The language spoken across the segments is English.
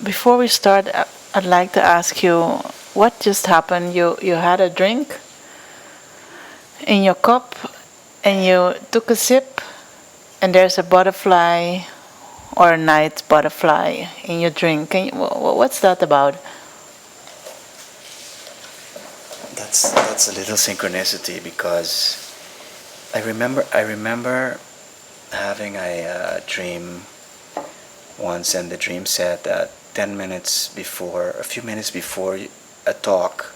before we start, I'd like to ask you what just happened. You had a drink in your cup and you took a sip, and there's a butterfly or a night butterfly in your drink. What's that about? That's a little synchronicity because I remember having a dream once, and the dream said that 10 minutes before, a few minutes before a talk,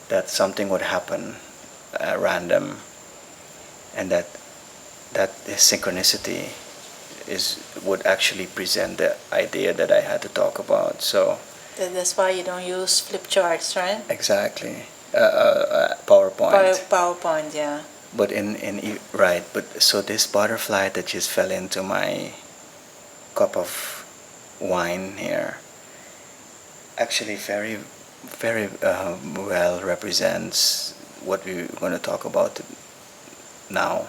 that something would happen, random, and that synchronicity would actually present the idea that I had to talk about. So That's why you don't use flip charts, right? exactly, PowerPoint. PowerPoint, yeah. But right, but so this butterfly that just fell into my cup of wine here actually very well represents what we're going to talk about now,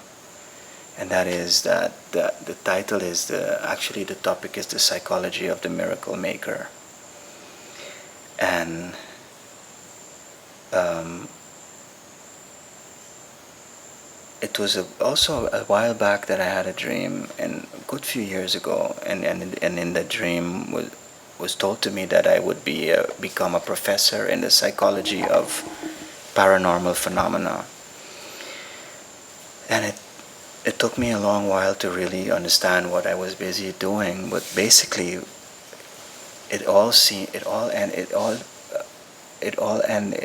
and that is that the title is actually the topic is the psychology of the miracle maker. And it was also a while back that I had a dream, and a good few years ago, and in the dream was told to me that I would become a professor in the psychology of paranormal phenomena. And it took me a long while to really understand what I was busy doing, but basically it all seemed it all and it all it all and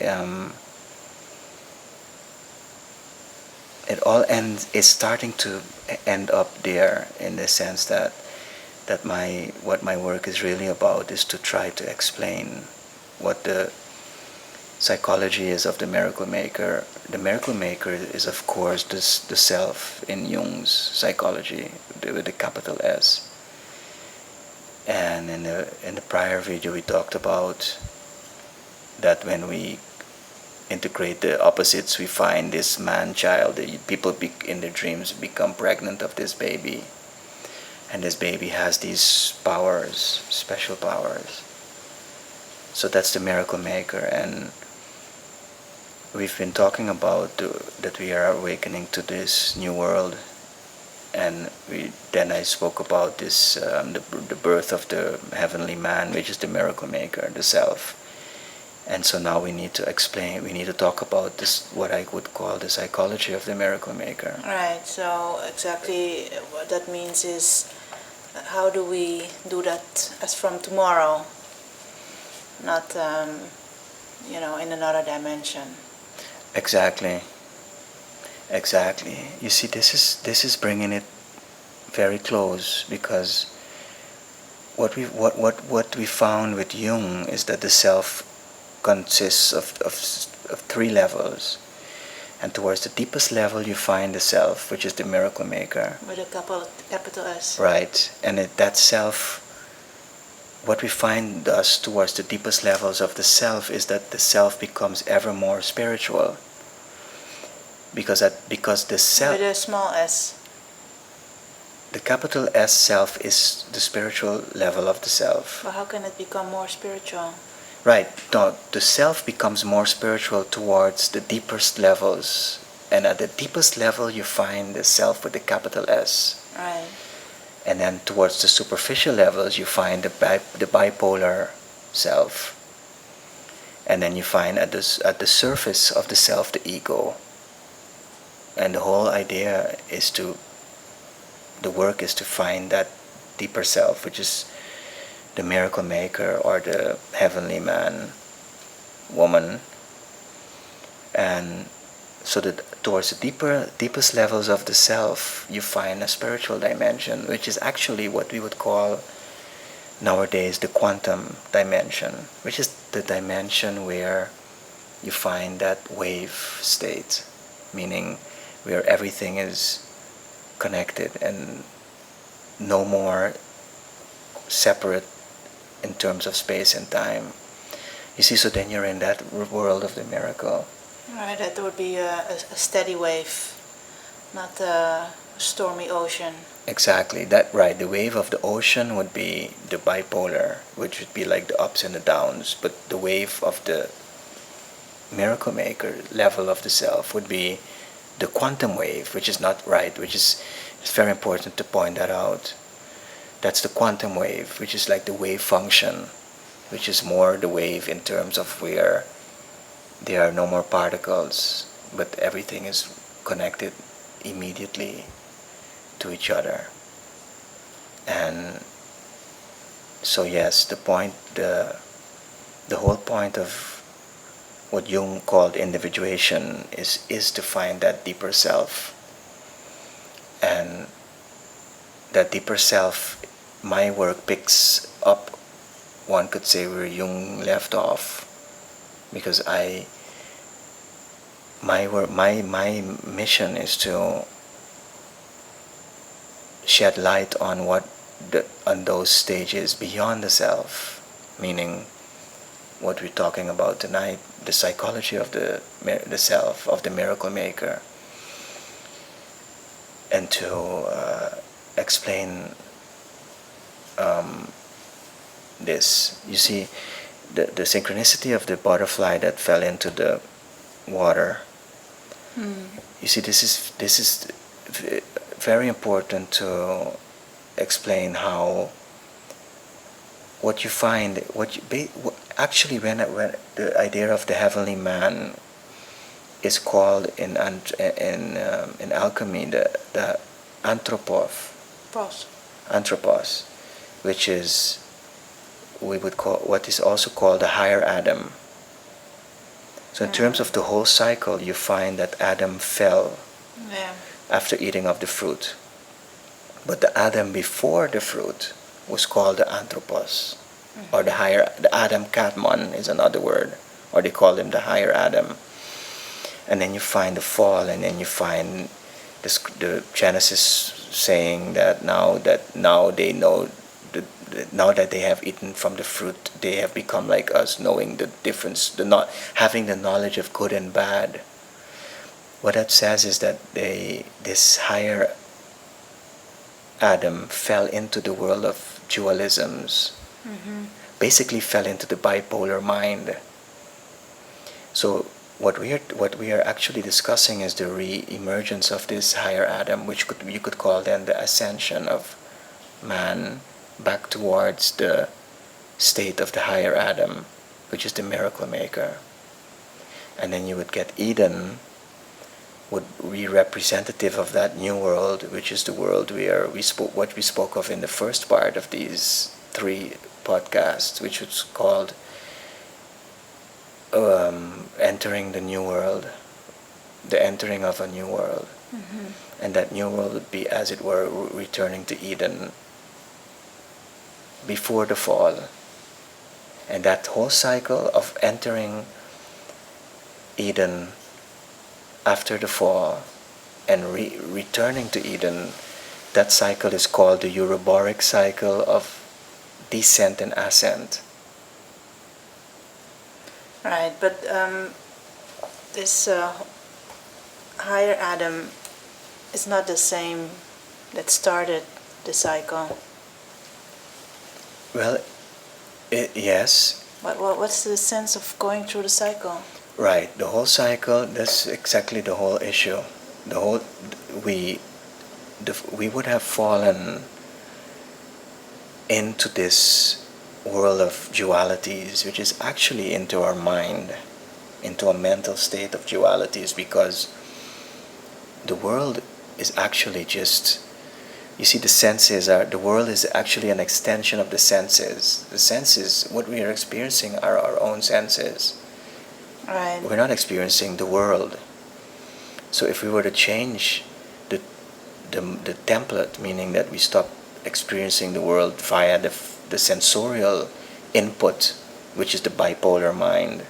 it all ends is starting to end up there, in the sense that what my work is really about is to try to explain what the psychology is of the miracle maker. The miracle maker is, of course, the self in Jung's psychology, with the capital S. And in the prior video we talked about that when we integrate the opposites, we find this man-child. People in their dreams become pregnant of this baby, and this baby has these powers, special powers. So that's the miracle maker, and we've been talking about that we are awakening to this new world, and then I spoke about this the birth of the heavenly man, which is the miracle maker, the self. And so now we need to talk about this, what I would call the psychology of the miracle maker. Right, so exactly what that means is, how do we do that as from tomorrow, not in another dimension. Exactly. You see, this is bringing it very close, because what we found with Jung is that the self consists of three levels, and towards the deepest level you find the self, which is the miracle maker, with a capital S. right? And that self, what we find thus towards the deepest levels of the self is that the self becomes ever more spiritual, because the self, with a small s, the capital S self, is the spiritual level of the self. but how can it become more spiritual? Right. No, the self becomes more spiritual towards the deepest levels, and at the deepest level you find the self with the capital S. Right. And then towards the superficial levels you find the bipolar self, and then you find at the surface of the self the ego. And the whole idea is the work is to find that deeper self, which is the miracle maker or the heavenly man, woman. And so that towards the deepest levels of the self you find a spiritual dimension, which is actually what we would call nowadays the quantum dimension, which is the dimension where you find that wave state, meaning where everything is connected and no more separate in terms of space and time. You see, so then you're in that world of the miracle. Right, that would be a steady wave, not stormy ocean. Exactly, that right. The wave of the ocean would be the bipolar, which would be like the ups and the downs. But the wave of the miracle maker level of the self would be the quantum wave, which is not right, which is it's very important to point that out. That's the quantum wave, which is like the wave function, which is more the wave in terms of where there are no more particles, but everything is connected immediately to each other. And so yes, the whole point of what Jung called individuation is to find that deeper self. And that deeper self, my work picks up, one could say, where Jung left off, because my mission is to shed light on on those stages beyond the self, meaning what we're talking about tonight, the psychology of the self, of the miracle maker, and to explain this. You see, the synchronicity of the butterfly that fell into the water. You see, this is very important to explain how what you find, actually when the idea of the heavenly man is called in alchemy the anthropos, which is we would call what is also called the higher Adam. So in terms of the whole cycle, you find that Adam fell after eating of the fruit, but the Adam before the fruit was called the anthropos, or the Adam Katmon is another word, or they call him the higher Adam. And then you find the fall, and then you find the Genesis saying that now they know, now that they have eaten from the fruit, they have become like us, knowing the difference, not having the knowledge of good and bad. What that says is that this higher Adam fell into the world of dualisms, basically fell into the bipolar mind. So what we are actually discussing is the re-emergence of this higher Adam, which you could call then the ascension of man back towards the state of the higher Adam, which is the miracle maker. And then you would get Eden would be representative of that new world, which is the world what we spoke of in the first part of these 3 podcasts, which was called entering the new world, the entering of a new world. And that new world would be, as it were, returning to Eden before the fall. And that whole cycle of entering Eden after the fall and returning to Eden, that cycle is called the Euroboric cycle of descent and ascent. Right, but this higher Adam is not the same that started the cycle. Well, yes. But what's the sense of going through the cycle? Right, the whole cycle, that's exactly the whole issue. We would have fallen into this world of dualities, which is actually into our mind, into a mental state of dualities, because the world is actually just, you see, the world is actually an extension of the senses. The senses, what we are experiencing are our own senses. Right. We're not experiencing the world. So if we were to change the template, meaning that we stop experiencing the world via the sensorial input, which is the bipolar mind,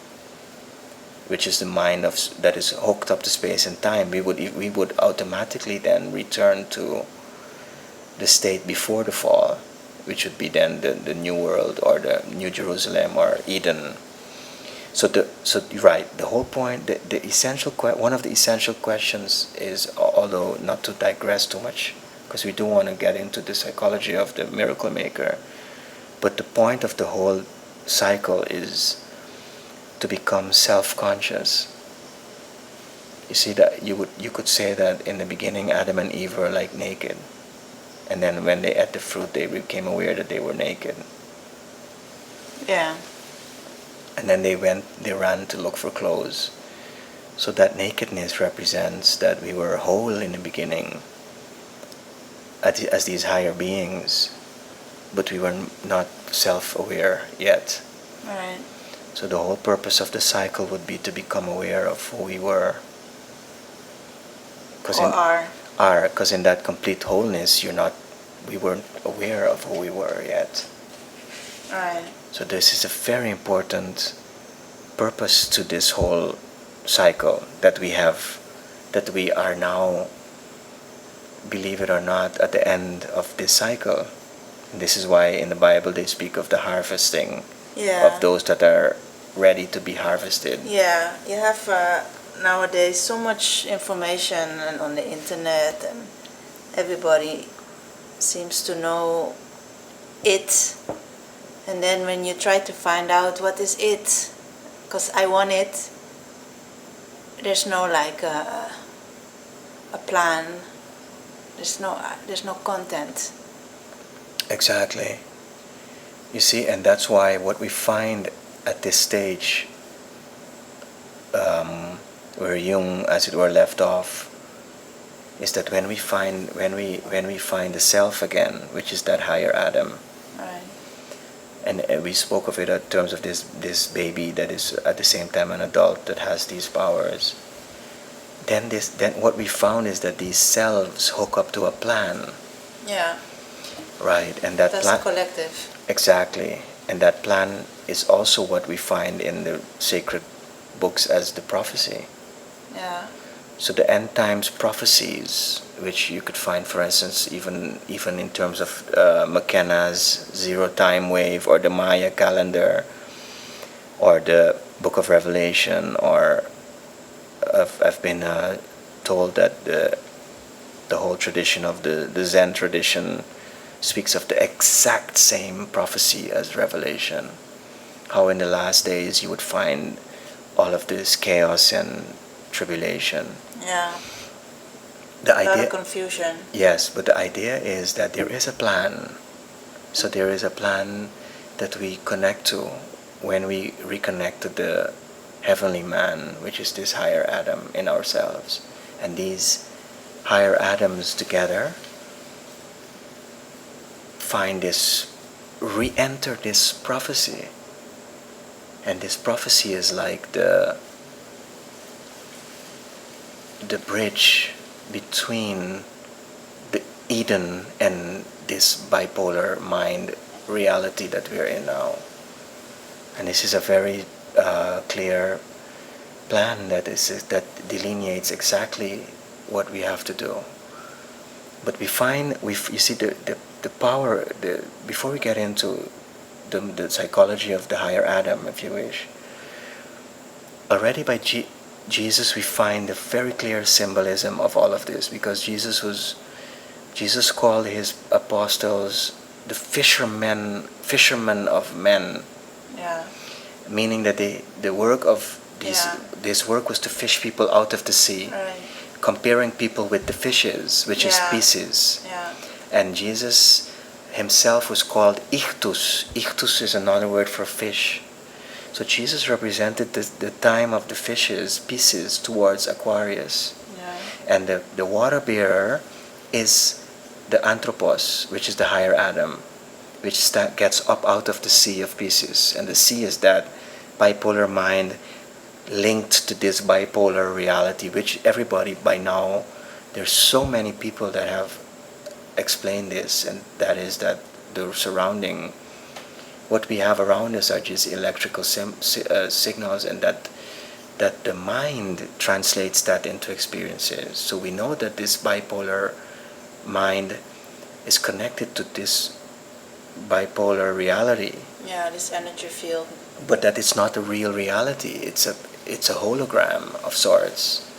which is the mind that is hooked up to space and time, we would automatically then return to the state before the fall, which would be then the new world or the New Jerusalem or Eden. So right, the whole point, the essential one of the essential questions is, although not to digress too much, because we do want to get into the psychology of the miracle maker, but the point of the whole cycle is to become self-conscious. You see that you could say that in the beginning Adam and Eve were like naked, and then when they ate the fruit they became aware that they were naked. Yeah. And then they ran to look for clothes. So that nakedness represents that we were whole in the beginning as these higher beings, but we were not self-aware yet. Right. So the whole purpose of the cycle would be to become aware of who we were. Because in that complete wholeness, we weren't aware of who we were yet. Right. So this is a very important purpose to this whole cycle that we have, that we are now, believe it or not, at the end of this cycle. And this is why in the Bible they speak of the harvesting of those that are ready to be harvested. Yeah, you have nowadays so much information on the internet, and everybody seems to know it. And then when you try to find out what is it, because I want it, there's no like a plan. There's no content. Exactly. You see, and that's why what we find at this stage, where Jung, as it were, left off, is that when we find the self again, which is that higher Adam. Right. And we spoke of it in terms of this baby that is at the same time an adult that has these powers. Then what we found is that these selves hook up to a plan. Yeah. Right, and that's collective. Exactly, and that plan is also what we find in the sacred books as the prophecy. Yeah. So the end times prophecies, which you could find, for instance, even in terms of McKenna's zero time wave, or the Maya calendar, or the Book of Revelation, or I've been told that the whole tradition of the Zen tradition speaks of the exact same prophecy as Revelation. How in the last days you would find all of this chaos and tribulation. Yeah. A lot of confusion. Yes, but the idea is that there is a plan. So there is a plan that we connect to when we reconnect to the heavenly man, which is this higher Adam in ourselves. And these higher Adams together re-enter this prophecy. And this prophecy is like the bridge between the Eden and this bipolar mind reality that we're in now. And this is a very clear plan that delineates exactly what we have to do. But you see the power, before we get into the psychology of the higher Adam, if you wish, already by Jesus we find the very clear symbolism of all of this, because Jesus called his apostles the fishermen of men. Yeah. Meaning that the work of this work was to fish people out of the sea. Right. Comparing people with the fishes, which is species. Yeah. And Jesus himself was called ichthus. Ichthus is another word for fish. So Jesus represented the time of the fishes, species, towards Aquarius. Yeah. And the water bearer is the anthropos, which is the higher Adam, which gets up out of the sea of Pisces. And the sea is that bipolar mind linked to this bipolar reality, which everybody by now, there's so many people that have explained this, and that is that the surrounding, what we have around us are just electrical signals, and that the mind translates that into experiences. So we know that this bipolar mind is connected to this bipolar reality. Yeah, this energy field. but that it's not a real reality. It's a hologram of sorts.